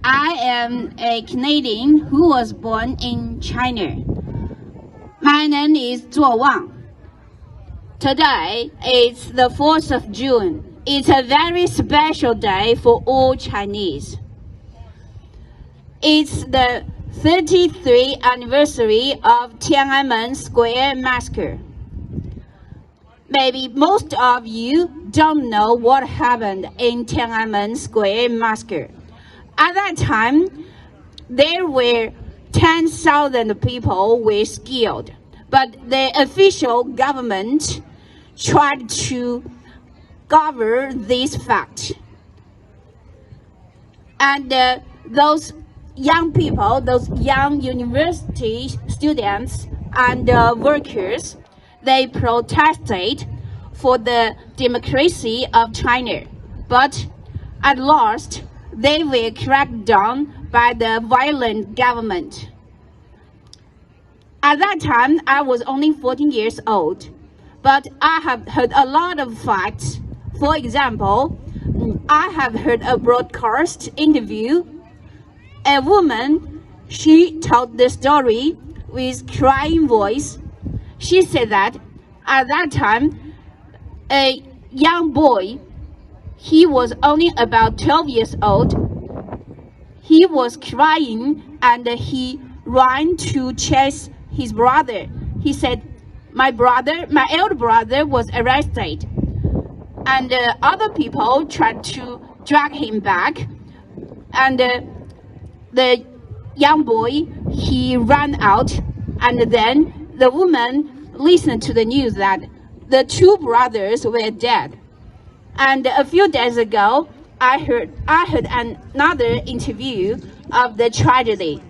I am a Canadian who was born in China. My name is Zuo Wang. Today is the 4th of June. It's a very special day for all Chinese. It's the 33rd anniversary of Tiananmen Square massacre. Maybe most of you don't know what happened in Tiananmen Square massacre. At that time, there were 10,000 people were killed, but the official government tried to cover this fact. And those young people, those young university students and workers, they protested for the democracy of China. But at last, they were cracked down by the violent government. At that time, I was only 14 years old, but I have heard a lot of facts. For example, I have heard a broadcast interview. A woman, she told the story with crying voice. She said that at that time, a young boy, he was only about 12 years old. He was crying and he ran to chase his brother. He said, my elder brother was arrested. And other people tried to drag him back. And the young boy, he ran out. And then the woman listened to the news that the two brothers were dead. And a few days ago, I heard another interview of the tragedy.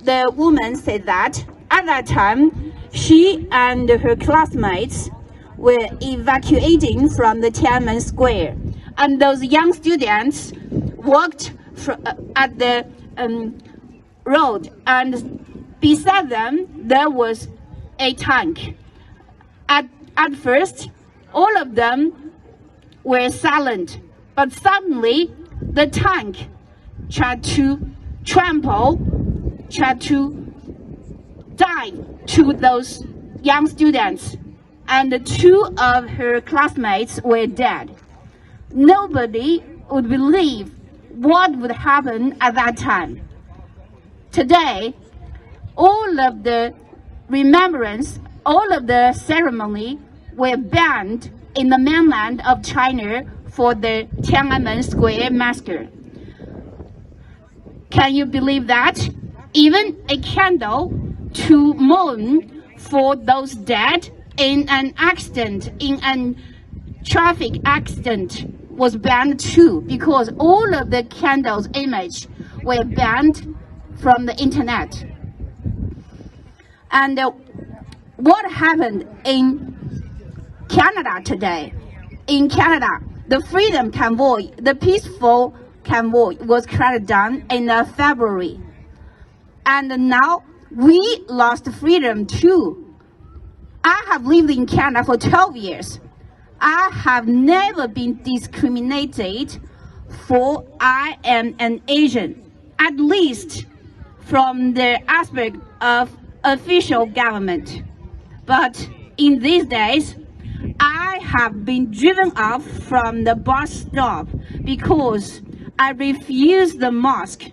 The woman said that at that time, she and her classmates were evacuating from the Tiananmen Square. And those young students walked at the road, and beside them, there was a tank. At first, all of them were silent, but suddenly the tank tried to dive to those young students, and two of her classmates were dead. Nobody would believe what would happen at that time. Today, all of the remembrance, all of the ceremony were banned in the mainland of China for the Tiananmen Square massacre. Can you believe that? Even a candle to mourn for those dead in an accident, in a traffic accident, was banned too, because all of the candles' image were banned from the internet. And what happened in Canada today? In Canada, the Freedom Convoy, the peaceful convoy, was cracked down in February. And now we lost freedom too. I have lived in Canada for 12 years. I have never been discriminated for I am an Asian, at least from the aspect of official government. But in these days, I have been driven off from the bus stop because I refuse the mask.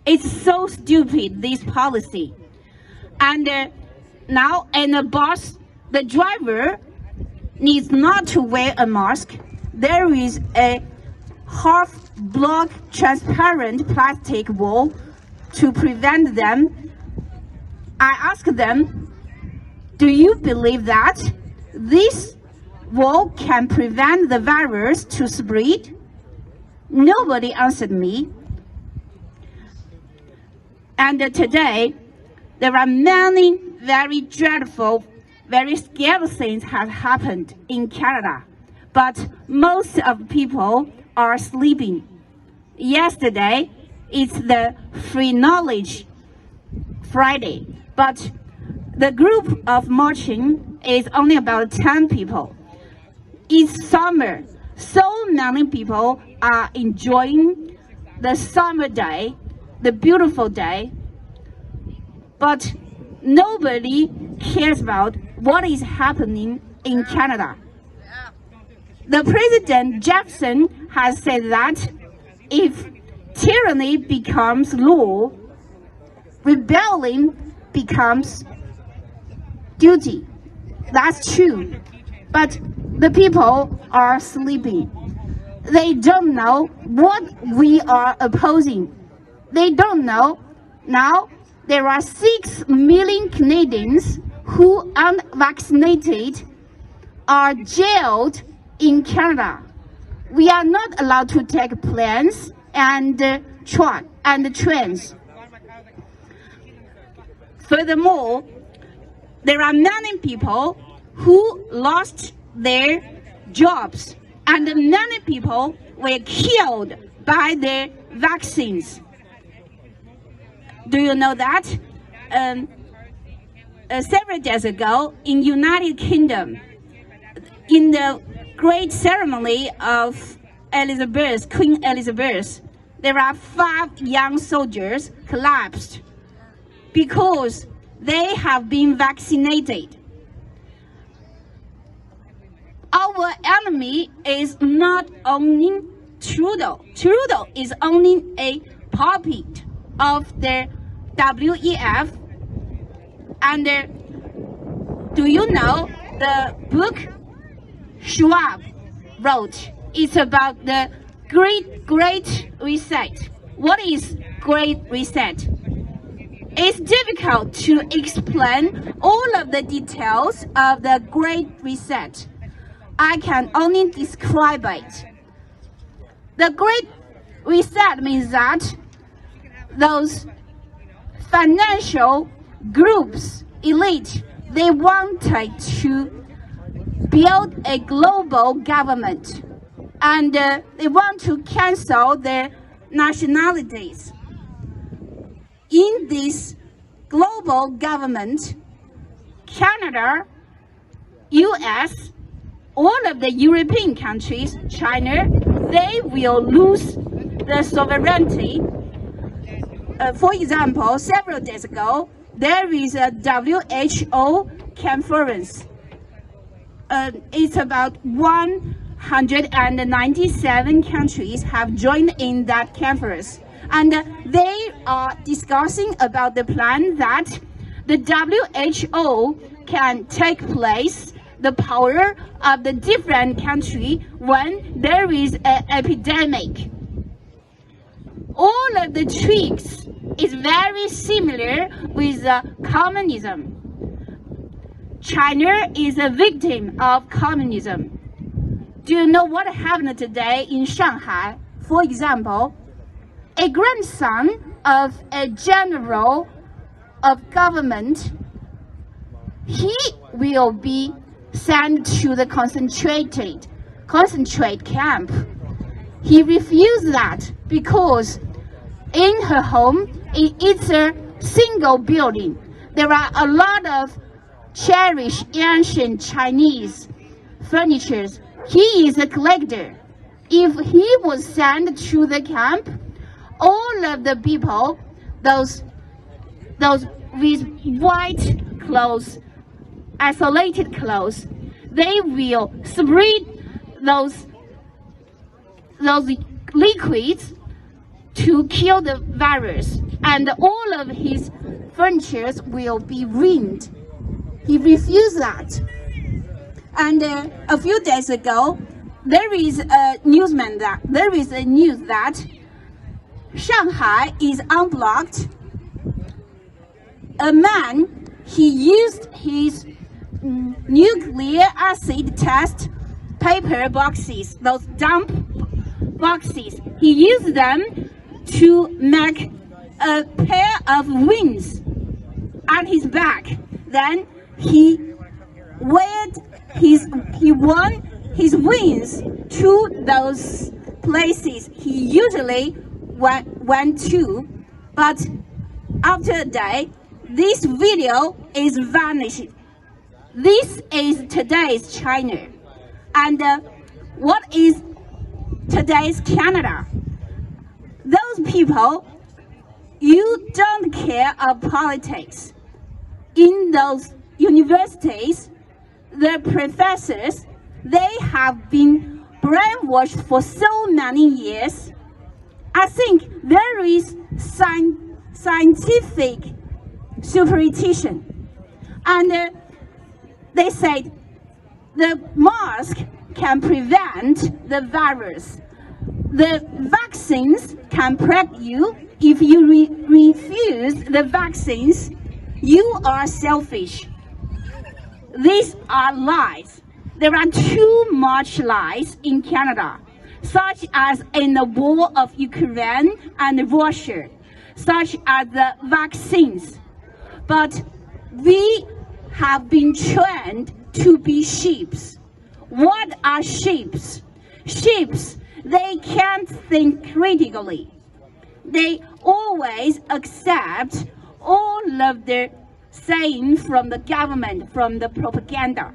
It's so stupid, this policy. And now in a bus, the driver needs not to wear a mask. There is a half-block transparent plastic wall to prevent them. I asked them, do you believe that this wall can prevent the virus to spread? Nobody answered me. And today, there are many very dreadful, very scary things have happened in Canada. But most of people are sleeping. Yesterday, it's the Free Knowledge Friday, but the group of marching is only about 10 people. It's summer. So many people are enjoying the summer day, the beautiful day, but nobody cares about what is happening in Canada. The President Jefferson has said that if tyranny becomes law, rebellion becomes duty. That's true. But the people are sleeping. They don't know what we are opposing. They don't know. Now there are 6 million Canadians who aren't vaccinated are jailed in Canada. We are not allowed to take planes and trains. Furthermore, there are many people who lost their jobs, and many people were killed by their vaccines. Do you know that? Several days ago, in United Kingdom, in the great ceremony of Queen Elizabeth, there are 5 young soldiers collapsed because they have been vaccinated. Our enemy is not only Trudeau. Trudeau is only a puppet of the WEF. And do you know the book Schwab wrote? It's about the Great Reset. What is Great Reset? It's difficult to explain all of the details of the Great Reset. I can only describe it. The Great Reset means that those financial groups, elite, they wanted to build a global government, and they want to cancel their nationalities. In this global government, Canada, US, all of the European countries, China, they will lose their sovereignty. For example, several days ago, there is a WHO conference. It's about 197 countries have joined in that conference. And they are discussing about the plan that the WHO can take place the power of the different country when there is an epidemic. All of the tricks is very similar with communism. China is a victim of communism. Do you know what happened today in Shanghai? For example, a grandson of a general of government, he will be sent to the concentrate camp. He refused that because in her home, it's a single building. There are a lot of cherished ancient Chinese furnitures. He is a collector. If he was sent to the camp, all of the people, those with white clothes, isolated clothes, they will spread those liquids to kill the virus, and all of his furniture will be ruined. He refused that. And a few days ago, there is a news that Shanghai is unblocked. A man, he used his nuclear acid test paper boxes, those dump boxes. He used them to make a pair of wings on his back. Then he won his wings to those places he usually went to. But after a day, this video is vanished. This is today's China. And what is today's Canada? Those people, you don't care about politics. In those universities, the professors, they have been brainwashed for so many years. I think there is scientific superstition. And they said the mask can prevent the virus. The vaccines can protect you. If you refuse the vaccines, you are selfish. These are lies. There are too much lies in Canada, such as in the war of Ukraine and Russia, such as the vaccines. But we have been trained to be sheep. What are sheep? Sheep, they can't think critically. They always accept all of the saying from the government, from the propaganda.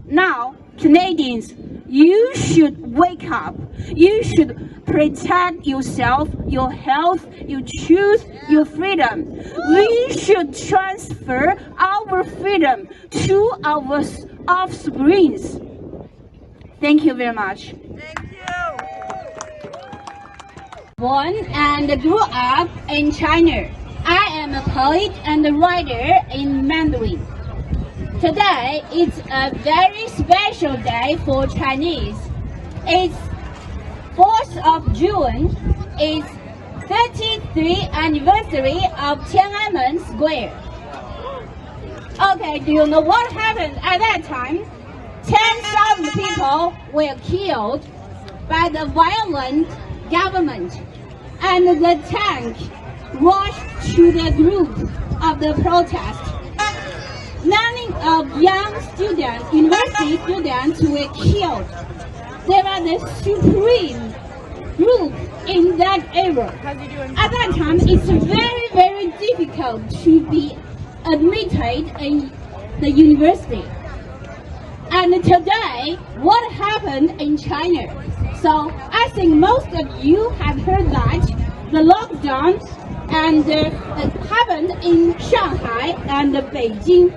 Now, Canadians, you should wake up. You should protect yourself, your health, your truth, your freedom. We should transfer our freedom to our offsprings. Thank you very much. Thank you. Born and grew up in China. I am a poet and a writer in Mandarin. Today is a very special day for Chinese. It's 4th of June. It's 33rd anniversary of Tiananmen Square. Okay, do you know what happened at that time? 10,000 people were killed by the violent government, and the tank rushed to the group of the protest. Many of young students, university students, were killed. They were the supreme group in that era. At that time, it's very, very difficult to be admitted in the university. And today, what happened in China? So I think most of you have heard that the lockdown and happened in Shanghai and Beijing.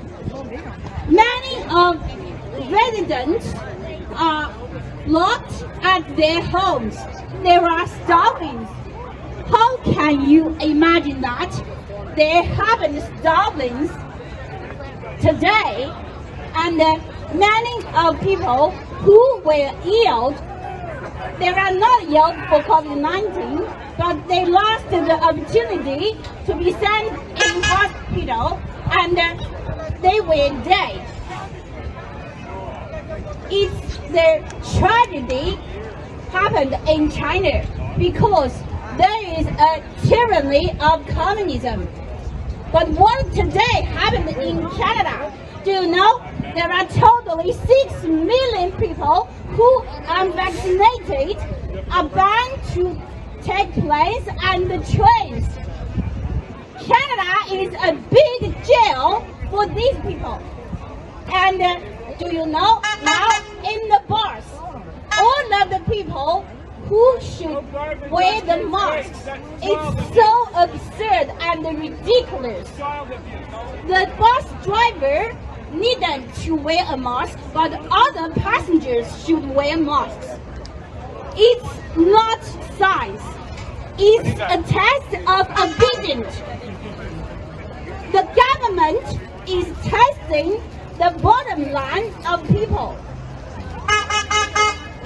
Many of residents are locked at their homes. There are starving. How can you imagine that? There haven't starving today, and many of people who were ill, they were not ill for COVID-19, but they lost the opportunity to be sent in hospital, and they were dead. It's the tragedy happened in China because there is a tyranny of communism. But what today happened in Canada? Do you know there are totally 6 million people who are vaccinated are banned to take place on the trains. Canada is a big jail for these people. And do you know now in the bars, all of the people who should wear the masks, it's so absurd and ridiculous. The bus driver needed to wear a mask, but other passengers should wear masks. It's not science. It's a test of obedience. The government is testing the bottom line of people.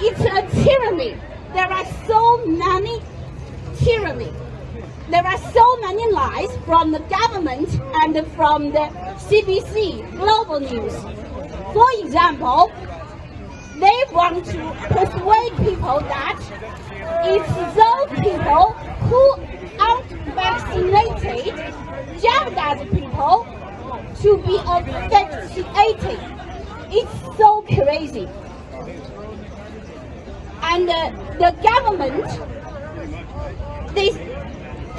It's a tyranny. There are so many tyranny. There are so many lies from the government and from the CBC, Global News. For example, they want to persuade people that it's those people who aren't vaccinated jeopardize people to be vaccinated. It's so crazy. And the government, they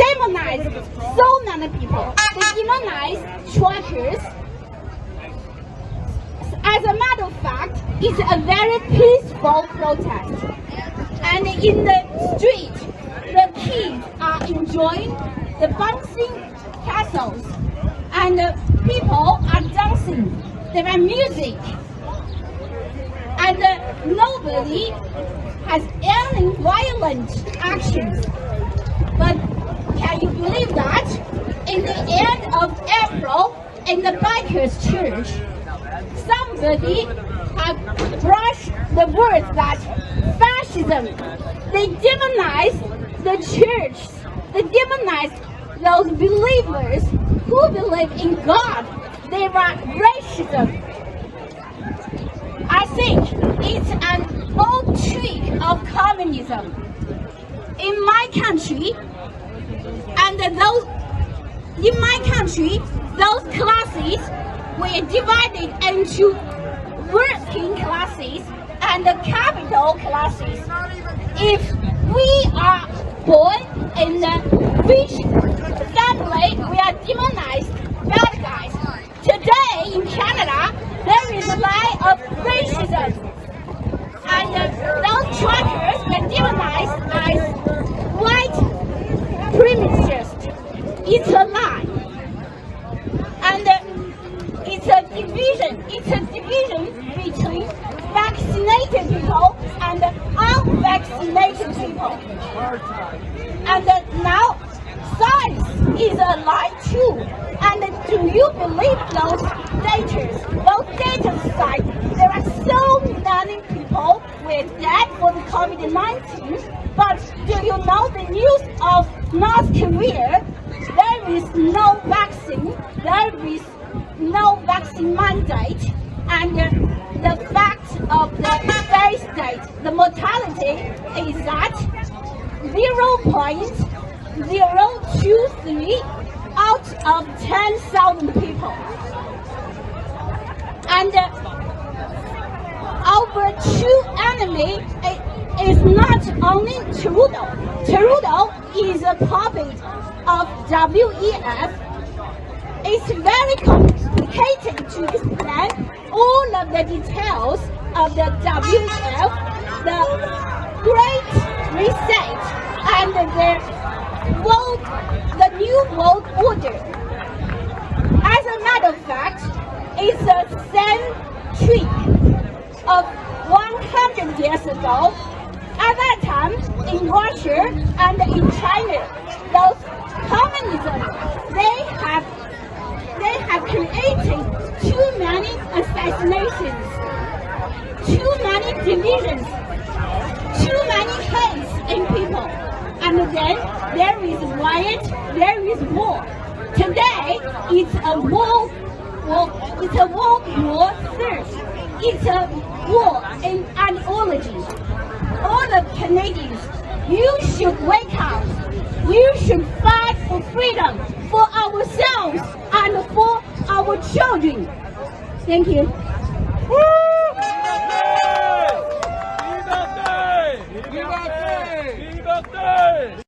demonize so many people. They demonize truckers. As a matter of fact, it's a very peaceful protest. And in the street, the kids are violent actions. But can you believe that in the end of April, in the Bikers Church, somebody had brushed the words that fascism, they demonized the church, they demonized those believers who believe in God. They were racism. I think it's an old trick of communism. In my country, those classes were divided into working classes and capital classes. If we are born in a rich family, we are demonized bad guys. Today in Canada, there is a lie of racism, and those truckers were demonized as white privilegists. It's a lie, and it's a division between vaccinated people and unvaccinated people. And now science is a lie too. And do you believe those data sites? There are so many people who are dead for the COVID-19. But do you know the news of North Korea? There is no vaccine. There is no vaccine mandate. And the fact of the base date, the mortality is that 0.023 out of 10,000 people. And our true enemy is not only Trudeau. Trudeau is a puppet of WEF. It's very complicated to explain all of the details of the WEF, the Great Reset, and the New World Order. As a matter of fact, it's the same trick of 100 years ago. At that time, in Russia and in China, those communism, they have created too many assassinations, too many divisions, too many hates in people. And then there is riot, there is war. Today, it's a world war thirst. It's a war in ideology. All of Canadians, you should wake up. You should fight for freedom, for ourselves and for our children. Thank you.